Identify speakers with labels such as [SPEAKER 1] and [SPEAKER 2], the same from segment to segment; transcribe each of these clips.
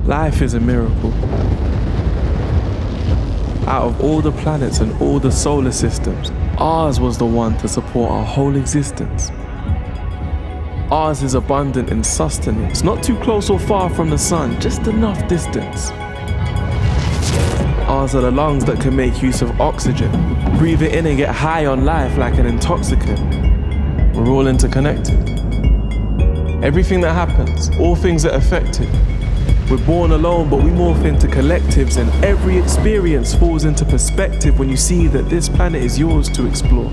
[SPEAKER 1] Life is a miracle. Out of all the planets and all the solar systems, ours was the one to support our whole existence. Ours is abundant in sustenance, not too close or far from the sun, just enough distance. Ours are the lungs that can make use of oxygen, breathe it in and get high on life like an intoxicant. We're all interconnected. Everything that happens, all things that affect it. We're born alone, but we morph into collectives, and every experience falls into perspective when you see that this planet is yours to explore.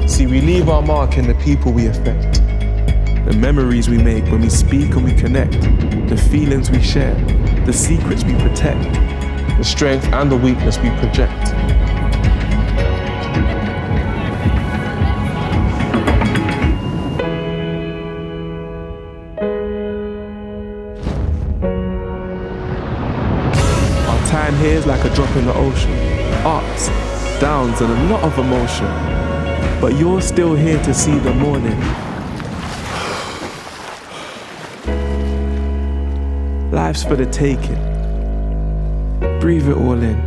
[SPEAKER 1] See, we leave our mark in the people we affect, the memories we make when we speak and we connect, the feelings we share, the secrets we protect, the strength and the weakness we project. Time here is like a drop in the ocean, ups, downs, and a lot of emotion. But you're still here to see the morning. Life's for the taking. Breathe it all in.